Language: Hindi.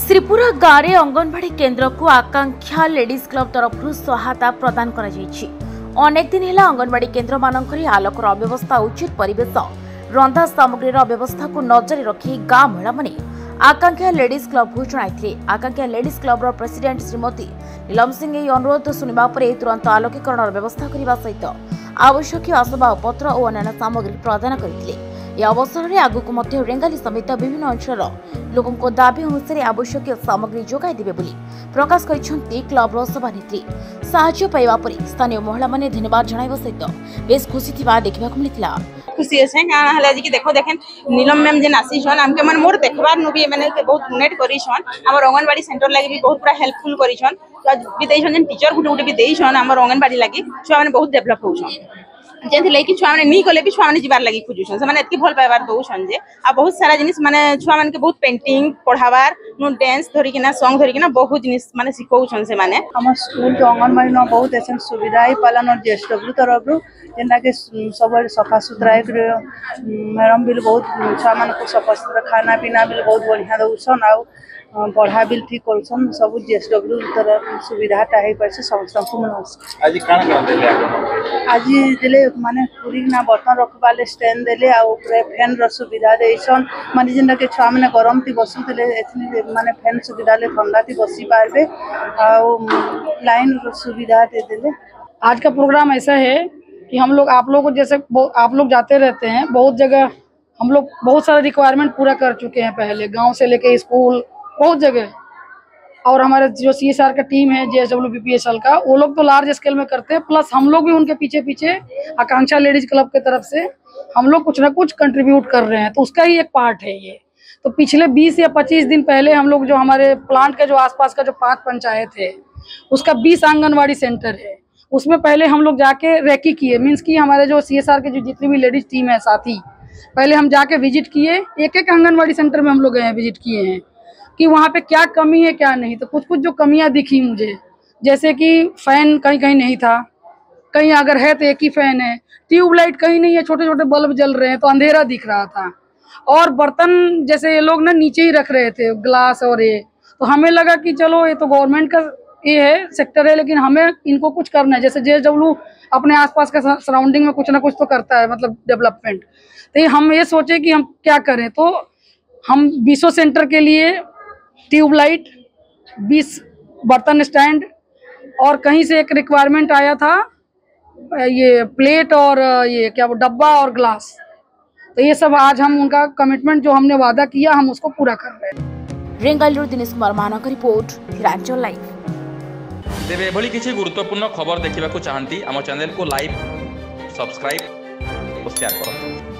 श्रीपुरा गाँव में अंगनवाड़ी केन्द्र को आकांक्षा लेडीज क्लब तरफ सहायता प्रदान कर अनेक दिन है अंगनवाड़ी केन्द्र मानक आलोकर अव्यवस्था उचित परिवेश रंधा सामग्री अव्यवस्था को नजर रखी गाँव महिला माने आकांक्षा लेडीज क्लब को जणाई। आकांक्षा ladies club president Shrimati Neelam Singh यह अनुरोध शुणा तुरंत आलोकीकरण व्यवस्था करने सहित आवश्यक आसबाबपत्र और अन्य सामग्री प्रदान करते। यह अवसर में आगक रेंगाली समेत विभिन्न अंचल लोकों दाबी अनुसार आवश्यक सामग्री जोगाई देवे बोली प्रकाश करछन्ती क्लबर सभानेत्री। साहाय्य पाइबा परे स्थानीय महिला माने धन्यवाद जणाइबा सहित बेस खुशी थिबा देखिबा को मिलितला। खुशी है काना हला जी कि देखो देखें नीलम मैम जेन आसी छन हमके मन मोर देखबार नु भी माने बहुत डोनेट करी छन हमर अंगनवाड़ी सेंटर लागि भी बहुत पूरा हेल्पफुल करी छन भी देई छन जेन टीचर गुटे भी देई छन हमर अंगनवाड़ी लागि छुआ माने बहुत डेवलप हो छन जेंथि लई कि छुआ माने नी कले भी छुआ माने जिबार लागि खोजु छन से माने एतकी भल पाइबार दउ छन जे आ बहुत सारा जिनिस माने छुआ माने के बहुत पेंटिंग पढावार नु डांस धरि किना सॉन्ग धरि किना बहुत जिनिस माने सिखौ छन से माने हम स्कूल के अंगनवाड़ी न बहुत ऐसे सुविधा ही पालन और जेएसडब्ल्यू तरफ जेना के सब सफा सुथरा मैडम भी बहुत छुआ मान को सफा सुथरा खाना पीना भी बहुत बढ़िया दउछन आ पढ़ा भी ठीक करछन सब जेएसडब्ल्यू तरफ सुविधा टाई पर से संपूर्ण आज काना देले आज दिले माने पूरी ना बर्तन रखबाले स्टैंड देले आ ऊपर फैन र सुविधा देछन माने जेना के छुआ माने गरम थी बसु देले एथनी माने फैन सुविधा ले ठंडा थी बसी पारबे आ लाइन र सुविधा दे देले। आज का प्रोग्राम ऐसा है कि हम लोग आप लोग को जैसे आप लोग जाते रहते हैं बहुत जगह हम लोग बहुत सारा रिक्वायरमेंट पूरा कर चुके हैं पहले गांव से लेके स्कूल बहुत जगह और हमारे जो CSR का टीम है JSW BPSL का वो लोग तो लार्ज स्केल में करते हैं प्लस हम लोग भी उनके पीछे पीछे आकांक्षा लेडीज क्लब की तरफ से हम लोग कुछ ना कुछ कंट्रीब्यूट कर रहे हैं तो उसका ही एक पार्ट है ये। तो पिछले 20 या 25 दिन पहले हम लोग जो हमारे प्लांट के जो आसपास का जो 5 पंचायत है उसका 20 आंगनवाड़ी सेंटर है उसमें पहले हम लोग जाके रेकी किए मीन्स की हमारे जो CSR के जो जितनी भी लेडीज टीम है साथी पहले हम जाके विजिट किए एक एक आंगनवाड़ी सेंटर में हम लोग गए विजिट किए हैं कि वहाँ पे क्या कमी है क्या नहीं। तो कुछ कुछ जो कमियां दिखी मुझे जैसे कि फैन कहीं कहीं नहीं था कहीं अगर है तो एक ही फैन है ट्यूबलाइट कहीं नहीं है छोटे छोटे बल्ब जल रहे हैं तो अंधेरा दिख रहा था और बर्तन जैसे ये लोग ना नीचे ही रख रहे थे ग्लास और ये तो हमें लगा कि चलो ये तो गवर्नमेंट का ये है सेक्टर है लेकिन हमें इनको कुछ करना है जैसे JSW अपने आसपास का सराउंडिंग में कुछ ना कुछ तो करता है मतलब डेवलपमेंट। तो हम ये सोचे कि हम क्या करें तो हम 20 सेंटर के लिए ट्यूबलाइट 20 बर्तन स्टैंड और कहीं से एक रिक्वायरमेंट आया था ये प्लेट और ये क्या वो डब्बा और ग्लास तो ये सब आज हम उनका कमिटमेंट जो हमने वादा किया हम उसको पूरा कर रहे हैं। रेंगालूर दिनेश कुमार मानक रिपोर्ट हिरांचल लाइव। तेरे एभली किसी गुरुत्वपूर्ण खबर देखा चाहती आम चैनल को लाइक सब्सक्राइब और शेयर करो।